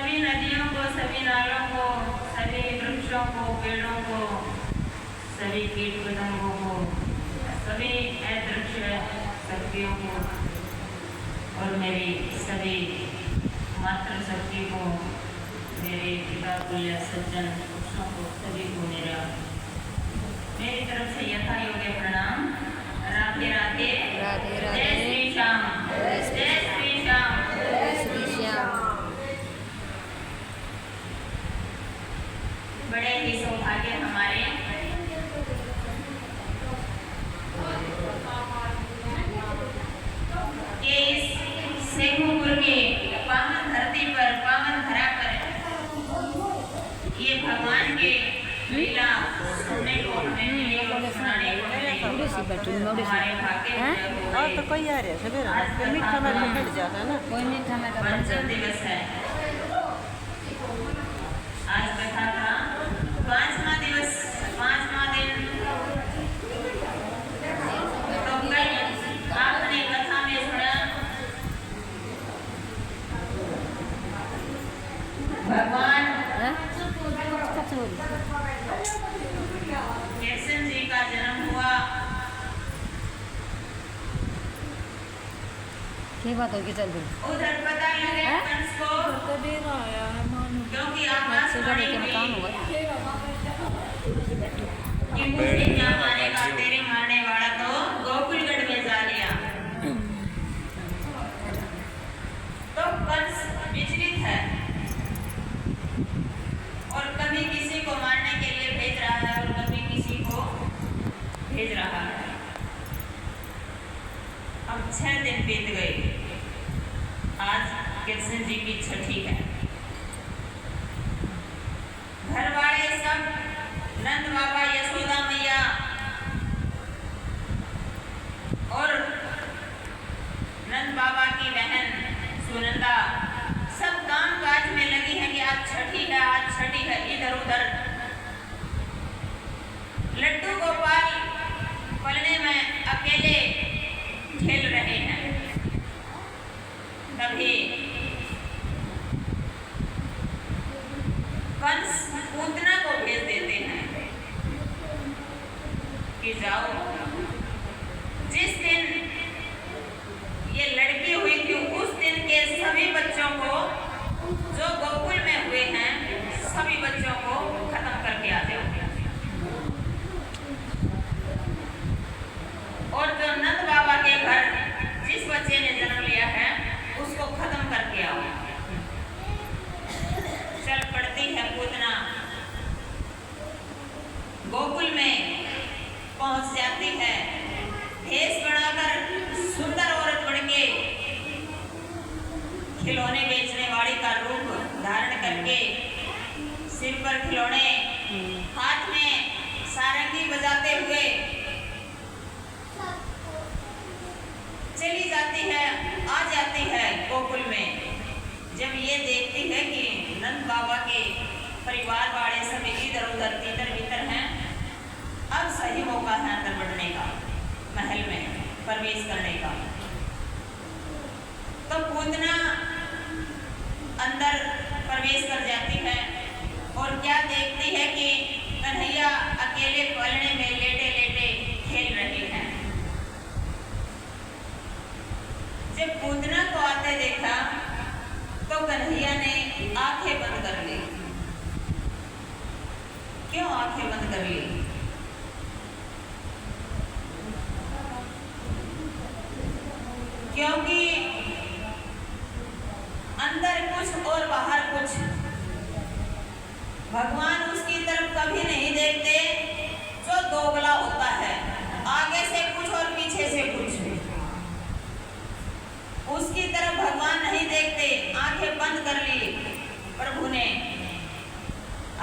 सभी नदियों को, सभी नालों को, सभी वृक्षों को, पेड़ों को, सभी कीट पतंगों को, सभी अदृश्य शक्तियों को और मेरी सभी मातृ शक्ति को, मेरे पिता तुल्य सज्जन पुरुषों को, सभी को मेरी तरफ से यथा योग्य प्रणाम। राधे राधे, जय श्री श्याम, जय श्री श्याम, जय श्री श्याम। बड़े ही सौभाग्य हमारे कि इस सेखुपुर की पावन धरती पर, पावन धरा पर ये भगवान के लीला सुनने को, सुनाने को हमारे भाग्य और तो कोई आ रहे सवेरा मीठा में पकड़ जाता है ना, कोई मीठा में पंचम दिवस है। आज कथा था 5वां दिवस, 5वां दिन। तो कल आपने कथा में सुना भगवान कृष्ण जी का जन्म हुआ। बात होगी चल उधर पता लगे कंस को, क्योंकि आकाश वाणी हुई कि मुझे क्या मारेगा तेरे मारने वाला, तो गोकुलगढ़ में जा लिया। तो कंस विचलित है और कभी किसी को मारने के लिए भेज रहा है और कभी किसी को भेज रहा है। अब 6 दिन बीत गए। आज कृष्ण जी की छठी है। घर वाले सब, नंद बाबा, यशोदा मैया और नंद बाबा की बहन सुनंदा सब काम काज में लगी है कि आज छठी है, आज छठी है। इधर उधर लड्डू गोपाल पलने में अकेले खेल रहे हैं। तभी कंस पूतना को भेज देते हैं कि जाओ, जिस दिन ये लड़की हुई थी उस दिन के सभी बच्चों को जो गोकुल में हुए हैं, सभी बच्चों को खत्म करके आ जाओ। और जो नंद बाबा के घर जिस बच्चे ने जन्म लिया है उसको खत्म करके आओ। चल पड़ती है पूतना, गोकुल में पहुंच जाती है। भेष बनाकर सुंदर औरत बनके, खिलौने बेचने वाली का रूप धारण करके, सिर पर खिलौने, हाथ में सारंगी बजाते हुए चली जाती है, आ जाती है गोकुल में। जब ये देखती है कि नंद बाबा के परिवार वाले सब इधर उधर तितर बितर हैं, अब सही मौका है अंदर बढ़ने का, महल में प्रवेश करने का। तो पूतना अंदर प्रवेश कर जाती है और क्या देखती है कि कन्हैया अकेले पलने में लेटे लेटे खेल रहे हैं। जब पूतना को आते देखा तो कन्हैया ने आंखें बंद कर ली। क्यों आंखें बंद कर ली? क्योंकि अंदर कुछ और बाहर कुछ। भगवान उसकी तरफ कभी नहीं देखते जो दोगला होता है, आगे से कुछ और पीछे से कुछ। उसकी तरफ भगवान नहीं देखते। आंखें बंद कर ली प्रभु ने।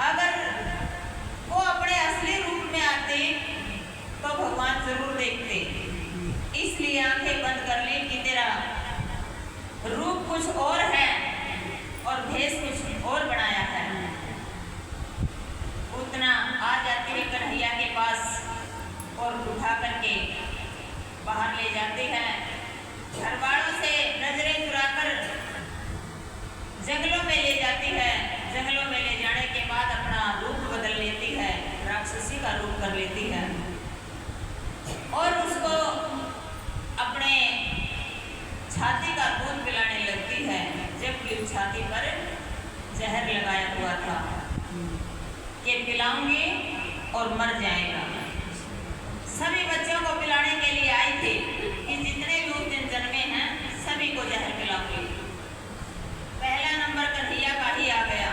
अगर वो अपने असली रूप में आते तो भगवान जरूर देखते, इसलिए आंखें बंद कर ली कि तेरा रूप कुछ और है और भेष कुछ और बनाया है। उतना आ जाती है कन्हैया के पास और उठा करके बाहर ले जाते हैं। घर वालों से नजरें चुराकर जंगलों में ले जाती है। बाद अपना रूप बदल लेती है, राक्षसी का रूप कर लेती है और उसको अपने छाती का दूध पिलाने लगती है, जबकि उस छाती पर जहर लगाया हुआ था कि पिलाऊंगी और मर जाएगा। सभी बच्चों को पिलाने के लिए आई थी कि जितने भी उस दिन जन्मे हैं सभी को जहर पिलाऊंगी। पहला नंबर कन्हैया का ही आ गया।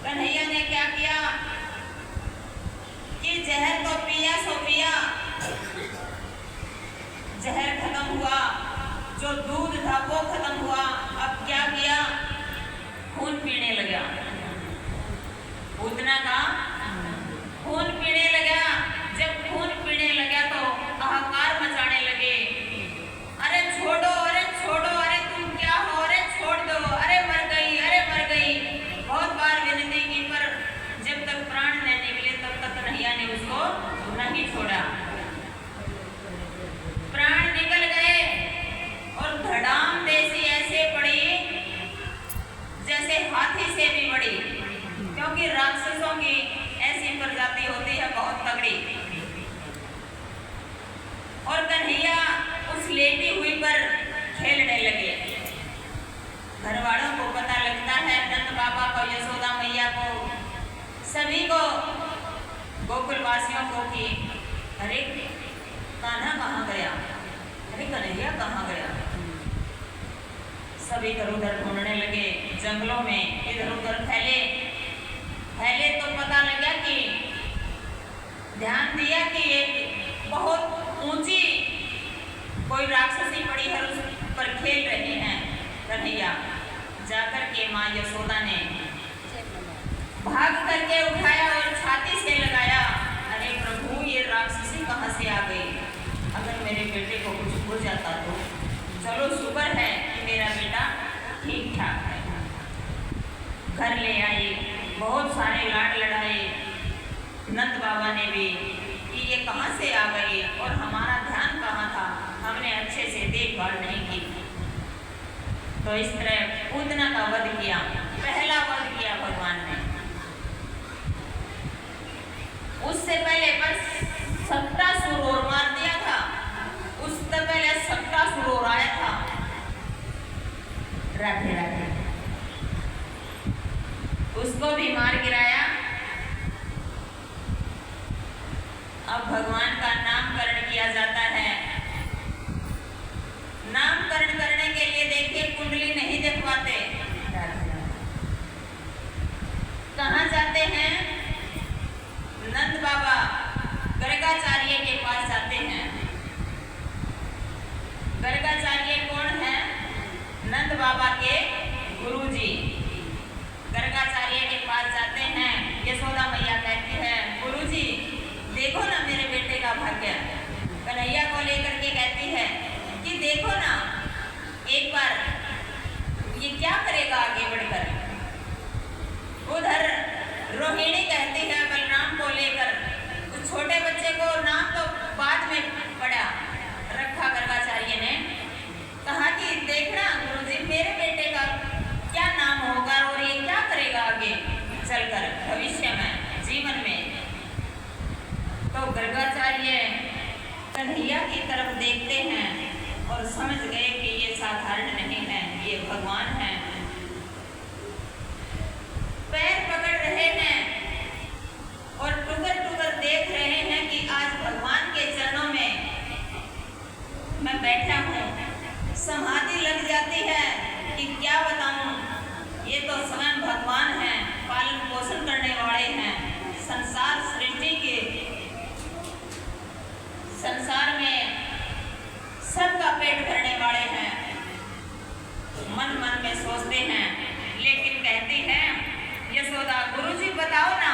कन्हैया ने क्या किया कि जहर तो पिया सो पिया, जहर खत्म हुआ, जो दूध था वो खत्म हुआ। अब क्या किया, खून पीने लगा। पूतना का खून पीने लगा। जब खून पीने लगा तो हाहाकार मचाने लगे, अरे छोड़ो, अरे छोड़ो, अरे तुम क्या हो, अरे छोड़ दो, अरे मर गई, अरे मर गई। बहुत बार विनती की पर जब तक प्राण न निकले तब तक कन्हैया ने उसको नहीं छोड़ा। प्राण निकल गए और धड़ाम देसी ऐसे पड़ी जैसे हाथी से भी बड़ी, क्योंकि राक्षसों की ऐसी प्रजाति होती है बहुत तगड़ी। और कन्हैया उस लेटी हुई पर खेलने लगे। घर वालों को पता लगता है, नंद बाबा को, यशोदा मैया को, सभी को, गोकुलवासियों को कि अरे कान्हा कहाँ गया, अरे कन्हैया कहाँ गया। सब इधर उधर ढूंढने लगे जंगलों में, इधर उधर फैले तो पता लगा कि ध्यान दिया कि एक बहुत ऊंची कोई राक्षसी पड़ी है, उस पर खेल रही हैं कन्हैया। जाकर के माँ यशोदा ने भाग करके उठाया और छाती से लगाया। अरे प्रभु, ये राक्षसी कहाँ से आ गई, अगर मेरे बेटे को कुछ हो जाता तो। चलो शुक्र है कि मेरा बेटा ठीक ठाक है। घर ले आई, बहुत सारे लाड लड़ाए नंद बाबा ने भी कि ये कहाँ से आ गई और हमारा ध्यान कहाँ था, हमने अच्छे से देखभाल नहीं की। तो इस तरह पूतना का वध किया, पहला वध किया भगवान ने। उससे पहले पर सप्तासुर और मार दिया था, उससे पहले सप्तासुर और आया था। राधे राधे, उसको भी मार गिराया। अब भगवान का नामकरण किया जाता है। नामकरण करने के लिए देखिए कुंडली नहीं दिखवाते, कहाँ जाते हैं, नंद बाबा गर्गाचार्य के पास जाते हैं। गर्गाचार्य कौन है, नंद बाबा के गुरुजी। गर्गाचार्य के पास जाते हैं। यशोदा मैया कहती है, गुरुजी देखो ना मेरे बेटे का भाग्य। कन्हैया को लेकर के कहती है कि देखो ना एक बार ये क्या करेगा आगे बढ़कर। उधर रोहिणी कहती है बलराम को लेकर, उस छोटे बच्चे को नाम तो बाद में पड़ा रखा गर्गाचार्य ने, कहा कि देखना गुरुजी मेरे बेटे का क्या नाम होगा और ये क्या करेगा आगे चलकर भविष्य में, जीवन में। तो गर्गाचार्य कन्हैया की तरफ देखते हैं और समझ गए कि ये साधारण नहीं है, ये भगवान हैं। पैर पकड़ रहे हैं और टुकर टुकर देख रहे हैं कि आज भगवान के चरणों में मैं बैठा हूँ। समाधि लग जाती है कि क्या बताऊं, ये तो स्वयं भगवान हैं, पालन पोषण करने वाले हैं, संसार सृष्टि के, संसार में सबका पेट भरने वाले हैं। मन मन में सोचते हैं, लेकिन कहती हैं यशोदा गुरुजी बताओ ना।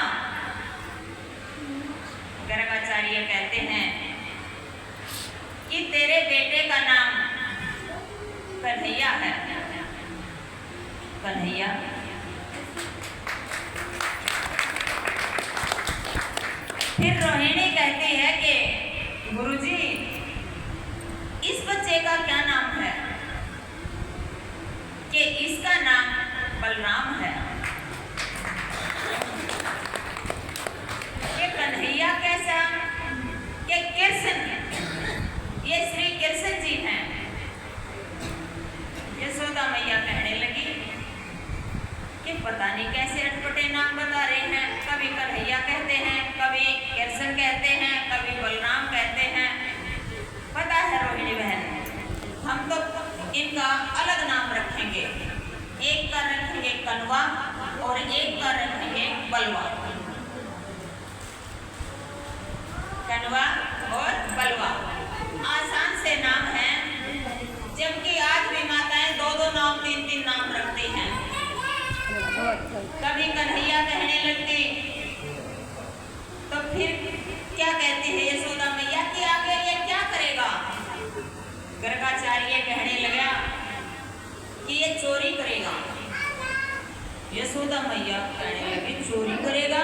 गर्गाचार्य कहते हैं कि तेरे बेटे का नाम कन्हैया है। कन्हैया फिर रोहिणी कहती है कि गुरुजी इस बच्चे का क्या नाम है, कि इसका नाम बलराम है। कि पता नहीं कैसे अटपटे नाम बता रहे हैं। कभी कन्हैया कहते हैं, कभी कृष्ण कहते हैं, कभी बलराम कहते हैं। पता है रोहिणी बहन, हम तो इनका अलग नाम रखेंगे। एक का रखेंगे कनवा और एक का रखेंगे बलवा। कनवा और बलवा आसान से नाम है, जबकि आज भी माताएं दो दो नाम, तीन तीन नाम रखती हैं। कभी कन्हैया कहने लगती तो फिर क्या कहती है यशोदा मैया कि आगे ये क्या करेगा। गर्गाचार्य कहने लगा कि ये चोरी करेगा। यशोदा मैया कहने लगी चोरी करेगा?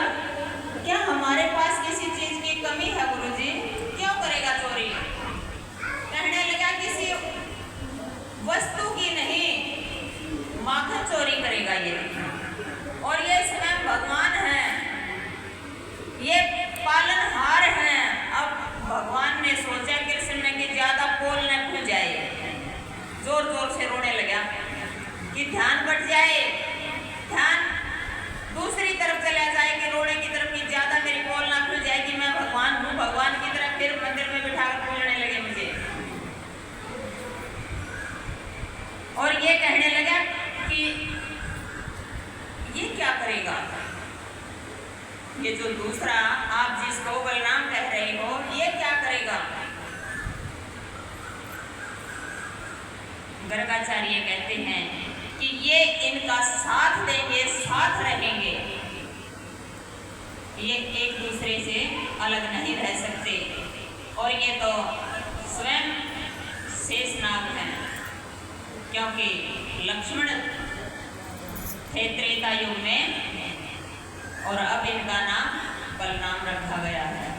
क्या हमारे पास किसी चीज की कमी है गुरुजी? क्यों करेगा चोरी? कहने लगा किसी वस्तु की नहीं, माखन चोरी करेगा ये। और ये स्वयं भगवान है, ये पालनहार हैं। अब भगवान ने सोचा कृष्ण ने कि ज्यादा पोल न खुल जाए, जोर जोर से रोने लगा कि ध्यान बढ़ जाए, ध्यान दूसरी तरफ चला जाए कि रोने की तरफ, कि ज्यादा मेरी पोल ना खुल जाए कि मैं भगवान हूँ, भगवान की तरफ। फिर मंदिर में बिठाकर बोलने लगे मुझे, और ये कहने लगा कि ये क्या करेगा। ये जो दूसरा आप जिसको बलराम कह रहे हो, ये क्या करेगा। गर्गाचार्य कहते हैं कि ये इनका साथ देंगे, साथ रहेंगे, ये एक दूसरे से अलग नहीं रह सकते। और ये तो स्वयं शेषनाग हैं, क्योंकि लक्ष्मण थे त्रेता युग में और अब इनका नाम बलराम रखा गया है।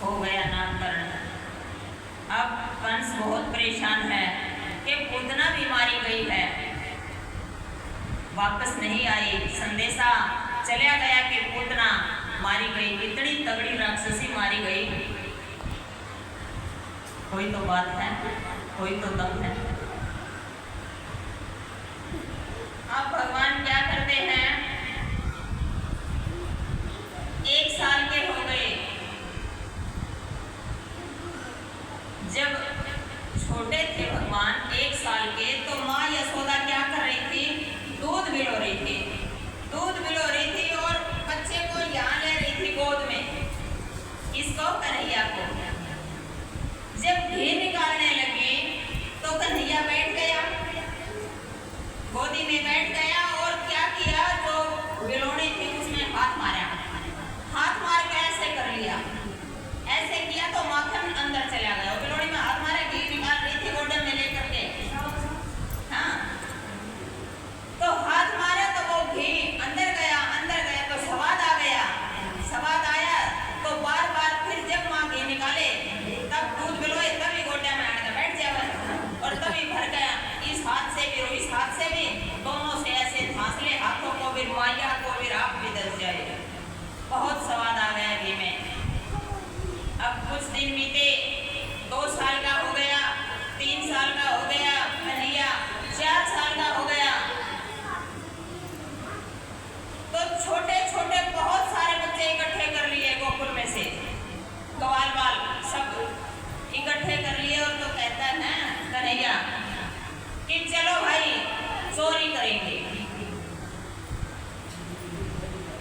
हो गया नामकरण। अब कंस बहुत परेशान है कि पूतना भी मारी गई है, वापस नहीं आई। संदेशा चला गया कि पूतना मारी गई। इतनी तगड़ी राक्षसी मारी गई। कोई तो बात है, कोई तो दम है। अब भगवान क्या करते हैं, 1 साल के हो गए। जब छोटे थे भगवान 1 साल के, तो माँ यशोदा क्या कर रही थी, दूध बिलो रही थी। दूध बिलो रही थी और बच्चे को यहाँ ले रही थी गोद में, इसको कन्हैया को। जब घी निकालने लगी तो कन्हैया बैठ गया, गोदी में बैठ गया और क्या किया, जो बिलोनी थी उसमें हाथ मारा। हाथ मार के ऐसे कर लिया, ऐसे किया तो माखन अंदर चला गया। बिलोनी में हाथ मारा, घी निकाल रही थी गोदन में लेकर के। हाँ, तो हाथ मारा तो वो घी अंदर गया, अंदर गया तो स्वाद आ गया। स्वाद आया तो बार बार फिर जब माँ घी निकाले तब दूध बिलोए, तभी गोटा में आकर बैठ जाए और तभी भर गया। इस हाथ से भी और इस हाथ से भी, दोनों से ऐसे धांसले, हाथों को भी, माया को भी, आप भी दस जाए। बहुत स्वाद आ गया घी में। अब कुछ दिन बीते, 2 साल का हो गया, 3 साल का हो गया कन्हैया, 4 साल का हो गया। तो छोटे छोटे बहुत सारे बच्चे इकट्ठे कर लिए गोकुल में से, ग्वाल बाल सब इकट्ठे कर लिए। और तो कहता है कन्हैया कि चलो भाई चोरी करेंगे।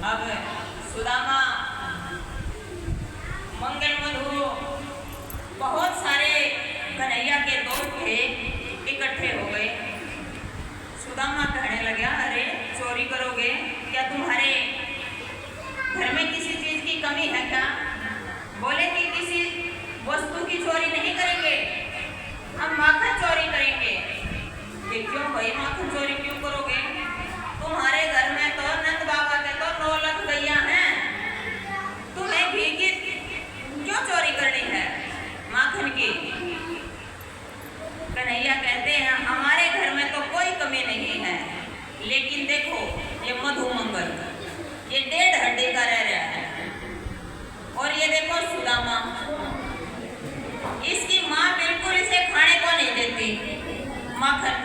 अब सुदामा, मंगल मधु, बहुत सारे कन्हैया के दोस्त थे, इकट्ठे हो गए। सुदामा कहने लगा, अरे चोरी करोगे क्या, तुम्हारे घर में किसी चीज की कमी है क्या? बोले कि किसी वस्तु की चोरी नहीं करेंगे, हम माखन चोरी करेंगे। कि क्यों भाई माखन चोरी क्यों करोगे? तुम्हारे घर में तो नंद बाबा के तो 9 लाख गैया हैं, तुम्हें घी की क्यों चोरी करनी है माखन की? कन्हैया कहते हैं हमारे घर में तो कोई कमी नहीं है, लेकिन देखो ये मधुमंगल, ये 1.5 हड्डी का रह रहा है, और ये देखो सुदामा, इसकी माँ बिल्कुल इसे खाने को नहीं देती माखन।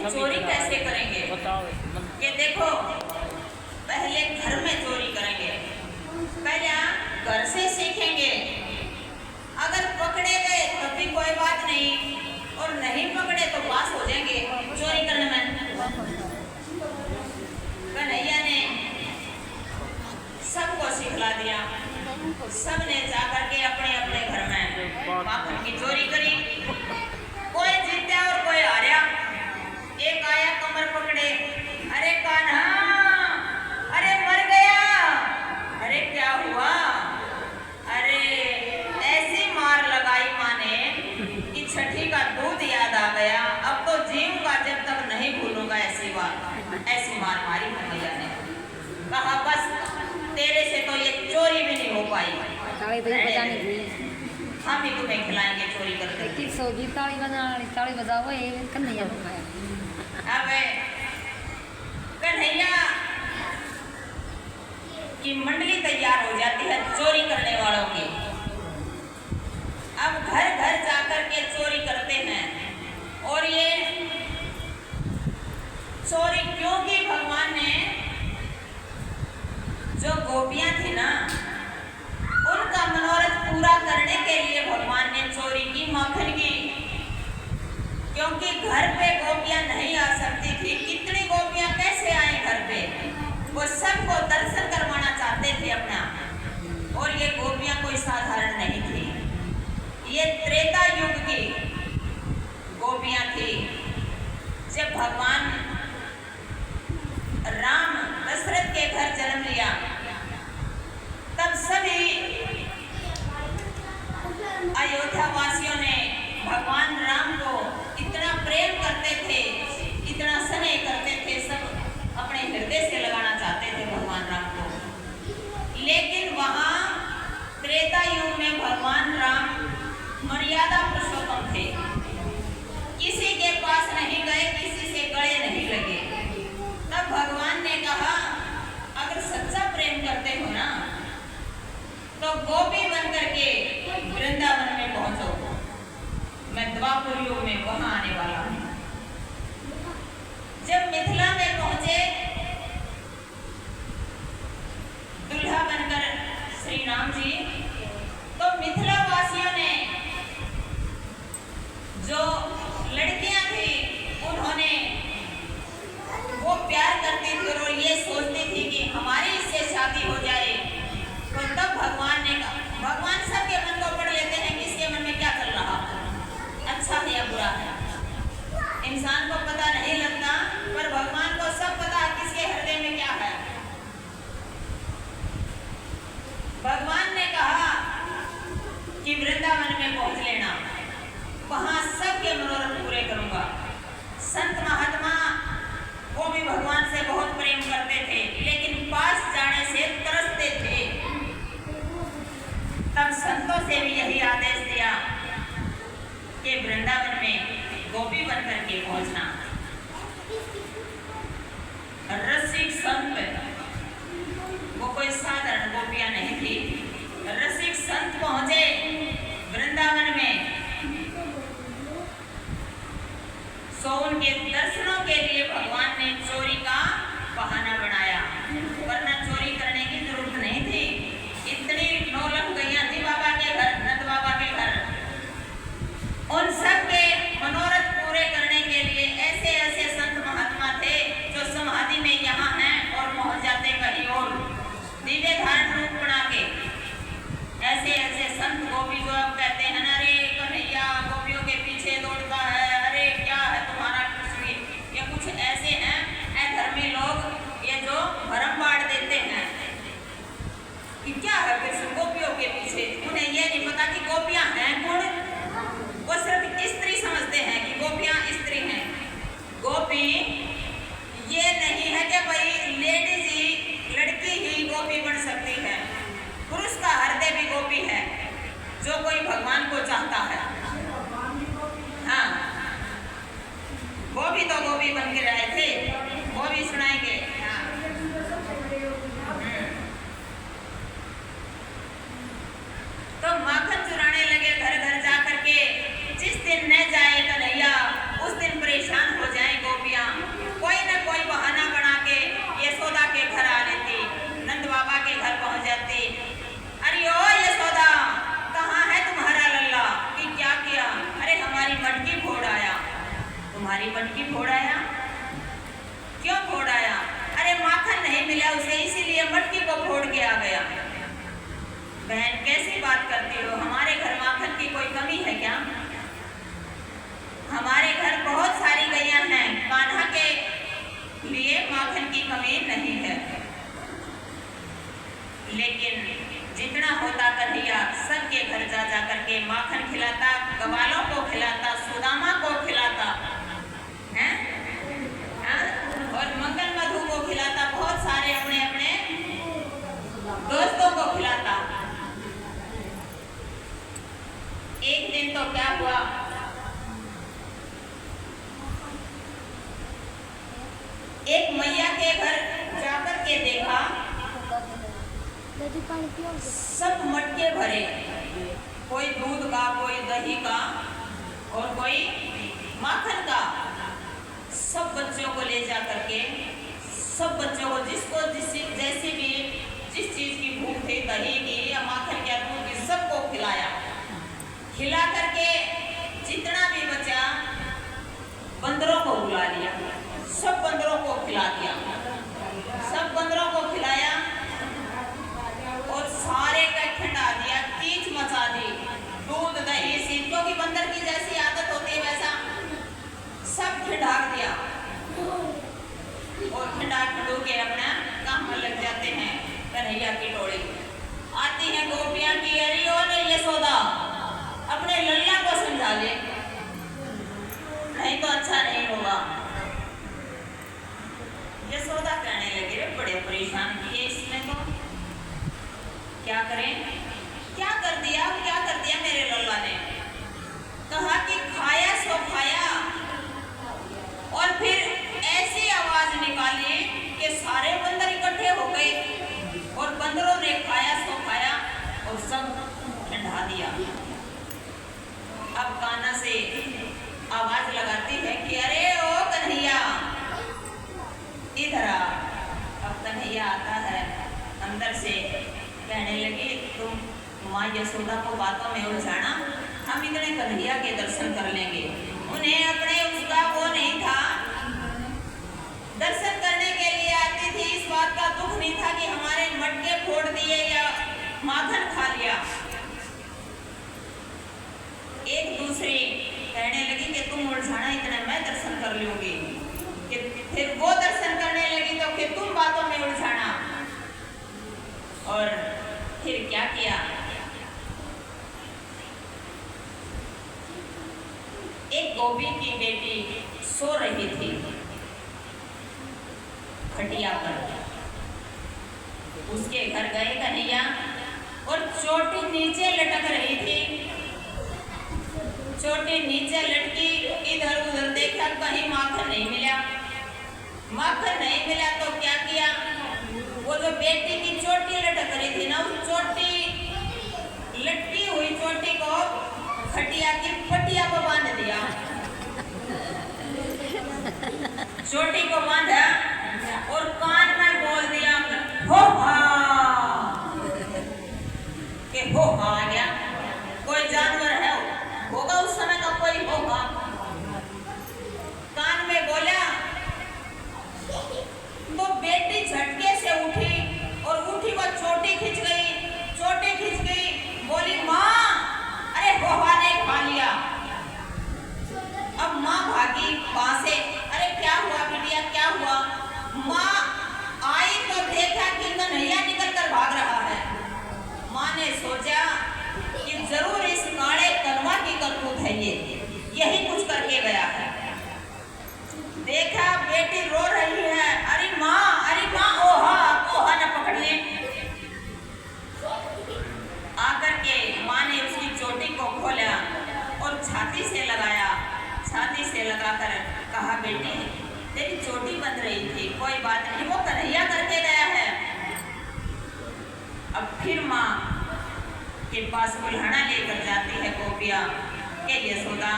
चोरी कैसे करेंगे? ये देखो, पहले घर में चोरी करेंगे, पहले घर से सीखेंगे। अगर पकड़े गए तब भी कोई बात नहीं, और नहीं पकड़े तो पास हो जाएंगे चोरी करने में। कन्हैया ने सबको सिखला दिया, सबने जाकर के अपने अपने घर में माखन की चोरी करी। कोई जीता और कोई हारा। एक आया कमर पकड़े, अरे कान्हा, अरे मर गया, अरे क्या हुआ? अरे ऐसी मार लगाई माँ ने कि छठी का दूध याद आ गया। अब तो जीऊंगा जब तक नहीं भूलूंगा ऐसी बात। ऐसी मार मारी कन्हैया ने। कहा बस तेरे से तो ये चोरी भी नहीं हो पाई, हम ही तुम्हें खिलाएंगे चोरी करके। ताली बजाओ ये कन्हैया को खाया। अब कन्हैया की मंडली तैयार हो जाती है चोरी करने वालों की। अब घर घर जाकर के चोरी करते हैं। और ये चोरी क्योंकि भगवान ने जो गोपियां थी ना, उनका मनोरथ पूरा करने के लिए भगवान ने चोरी की, माखन की। क्योंकि घर पे गोपियां नहीं आ सकती थी। कितनी गोपियां कैसे आए घर पे? वो सबको दर्शन करवाना चाहते थे अपना। और ये गोपियां कोई साधारण नहीं थी, ये त्रेता युग की गोपियां थी। जब भगवान राम दशरथ के घर जन्म लिया, तब सभी अयोध्या वासियों ने भगवान राम को इतना प्रेम करते थे, इतना स्नेह करते थे, सब अपने हृदय से लगाना चाहते थे भगवान राम को। लेकिन वहाँ त्रेता युग में भगवान राम मर्यादा पुरुषोत्तम थे। किसी के पास नहीं गए, किसी से गले नहीं लगे। तब भगवान ने कहा अगर सच्चा प्रेम करते हो ना, तो गोपी बनकर के वृंदावन में पहुंचो। मैं द्वापर युग में वहां आने वाला हूं। जब मिथिला में पहुंचे, दुल्हा बनकर श्री राम जी, तो मिथिला वासियों ने जो लड़कियां थी उन्होंने वो प्यार करती थी और ये सोचती थी कि हमारी इससे शादी हो जाए। तो तब भगवान ने कहा, भगवान सबके मन को पढ़ लेते हैं किसके मन में क्या चल रहा, अच्छा है या बुरा है। इंसान को पता नहीं लगता, पर भगवान को सब पता है किसके हृदय में क्या है। भगवान ने कहा कि वृंदावन में पहुंच लेना, वहां सबके मनोरथ पूरे करूंगा। संत महात्मा वो भी भगवान से बहुत प्रेम करते थे, लेकिन पास जाने से तरसते थे। तब संतों से भी यही आदेश दिया कि वृंदावन में गोपी बनकर के पहुंचना। रसिक संत, वो कोई साधारण गोपियां नहीं थी, रसिक संत पहुंचे वृंदावन में। सो उनके दर्शनों के लिए भगवान ने चोरी का बहाना बनाया, वरना चोरी करने की जरूरत नहीं थी। इतनी नौलख गैया थी बाबा के घर, नंद बाबा के घर। उन सब के मनोरथ पूरे करने के लिए ऐसे ऐसे संत महात्मा थे जो समाधि में यहाँ हैं और पहुंच जाते कहीं और, दिव्य धारण रूप बना के। ऐसे ऐसे संत गोपी जो अब कहते हैं अरे कन्हैया गोपियों के पीछे दौड़ता है, अरे क्या है तुम्हारा कुछ भी, ये कुछ ऐसे हैं अधर्मी लोग ये जो भरम बांट देते हैं कि क्या है कृष्ण गोपियों के पीछे। उन्हें ये नहीं पता कि गोपियां हैं कौन, वो सिर्फ स्त्री समझते हैं कि गोपियां स्त्री हैं। गोपी ये नहीं है कि भाई लेडीज ही, लड़की ही गोपी बन सकती है, पुरुष का हृदय भी गोपी है। जो कोई भगवान बहन कैसी बात करती हो, हमारे घर माखन की कोई कमी है क्या? हमारे घर बहुत सारी गैया हैं, कान्हा के लिए माखन की कमी नहीं है। लेकिन जितना होता कन्हैया सबके घर जा जा करके माखन खिलाता, ग्वालों को खिलाता, सुदामा को खिलाता है और मंगल मधु को खिलाता, बहुत सारे अपने अपने दोस्तों को खिलाता। एक दिन तो क्या हुआ, एक मैया के घर जाकर के देखा सब मटके भरे, कोई दूध का, कोई दही का और कोई माखन का। सब बच्चों को ले जा करके, सब बच्चों को जिसको जैसी भी जिस चीज की भूख थी, दही की या माखन या दूध की, सबको खिलाया। खिला करके जितना भी बचा बंदरों को बुला लिया, सब बंदरों को खिला दिया, सब बंदरों को खिलाया और सारे का ठंडा दिया, कीच मचा दी, दूध दही सी, क्योंकि बंदर की जैसी आदत होती है वैसा सब ठंडा दिया और ठंडा ठंडू के अपना काम में लग जाते हैं। कन्हैया की टोली आती है, गोपियां की, अरे और यशोदा अपने लल्ला को समझा ले, नहीं तो अच्छा नहीं होगा। यशोदा कहने लगी, रे बड़े परेशान किए इसने, तो क्या करें, क्या कर दिया, क्या कर दिया मेरे लल्ला ने। कहा कि खाया सो खाया और फिर ऐसी आवाज निकाली कि सारे बंदर इकट्ठे हो गए और बंदरों ने खाया सो खाया और सब ठंडा दिया। अब कान्हा से आवाज लगाती है कि अरे ओ कन्हैया इधर आ। अब कन्हैया आता है अंदर से, कहने लगी तुम माँ यशोदा को बातों में उलझाना, हम इतने कन्हैया के दर्शन कर लेंगे। उन्हें अपने उसका वो नहीं था, दर्शन करने के लिए आती थी, इस बात का दुख नहीं था कि हमारे मटके फोड़ दिए या माखन खा लिया। एक दूसरी कहने लगी कि तुम उलझाना, इतना मैं दर्शन कर लूंगी। कि फिर वो दर्शन करने लगी तो फिर तुम बातों में उलझाना। और फिर क्या किया, एक गोपी की बेटी सो रही थी खटिया पर, उसके घर गए कन्हैया और चोटी नीचे लटक रही थी, चोटी नीचे लटकी, इधर उधर देखा कहीं माखन नहीं मिला। माखन नहीं मिला तो क्या किया, वो जो बेटी की चोटी लटक रही थी ना, उस चोटी लटकी हुई चोटी को खटिया की पटिया पर बांध दिया। चोटी को बांधा और कान में बोल दिया हो हा, के हो हा आ गया, कोई जानवर है होगा उस समय का, कोई होगा। कान में बोला तो बेटी झटके से उठी और उठी वो चोटी खिंच गई, चोटी खिंच गई, बोली माँ अरे होहा ने खा लिया। अब माँ भागी वहां से, अरे क्या हुआ बिटिया क्या हुआ। माँ आई तो देखा कि कन्हैया निकल कर भाग रहा है। माँ ने सोचा कि जरूर इस काले कलवा की करतूत है, ये यही कुछ करके गया है। देखा बेटी रो रही है, अरे माँ ओहा न पकड़ ले। आकर के माँ ने उसकी चोटी को खोला और छाती से लगाया, छाती से लगाकर कहा बेटी तेरी चोटी बंध रही थी, कोई बात नहीं, वो कन्हैया करके गया है। अब फिर माँ के पास उल्हाना लेकर जाती है गोपिया के यशोदा,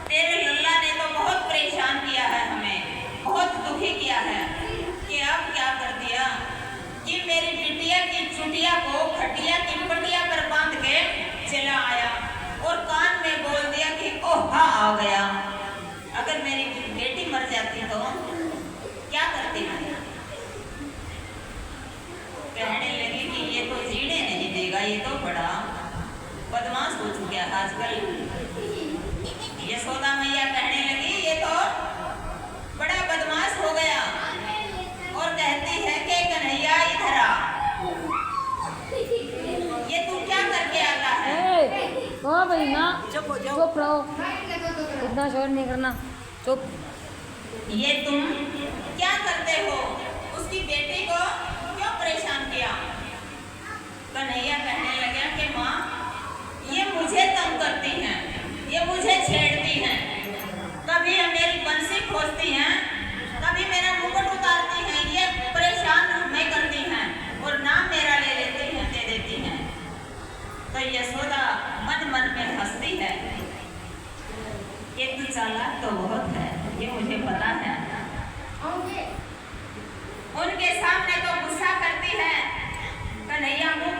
तेरे लल्ला ने तो बहुत परेशान किया है, हमें बहुत दुखी किया है कि अब क्या कर दिया कि मेरी बिटिया की चुटिया को खटिया की पटिया पर बांध के चला आया और कान में बोल दिया कि ओहा आ गया। अगर मेरी बेटी मर जाती तो क्या करती मैं। कहने लगी कि ये तो जीने नहीं देगा। ये तो बड़ा बदमाश हो चुका है आजकल। यशोदा मैया कहने लगी ये तो बड़ा बदमाश हो गया, और कहती है कि कन्हैया इधर आ, ये तू क्या करके आता है? ओ भाई ना चुप हो जाओ। चुप रहो, इतना शोर नहीं करना, चुप। ये तुम क्या करते हो? उसकी बेटी को क्यों परेशान किया? कन्हैया कहने लगा कि माँ ये मुझे तंग करती हैं, ये मुझे छेड़ती हैं, कभी मेरी बंसी खोजती हैं, कभी मेरा मुकुट उतारती हैं, ये परेशान हमें करती हैं और नाम मेरा ले लेती हैं, दे देती हैं। तो यशोदा मन मन में हंसती है कि तू चालाक तो बहुत है, ये मुझे पता है। उनके सामने तो गुस्सा करती है, कन्हैया मुंह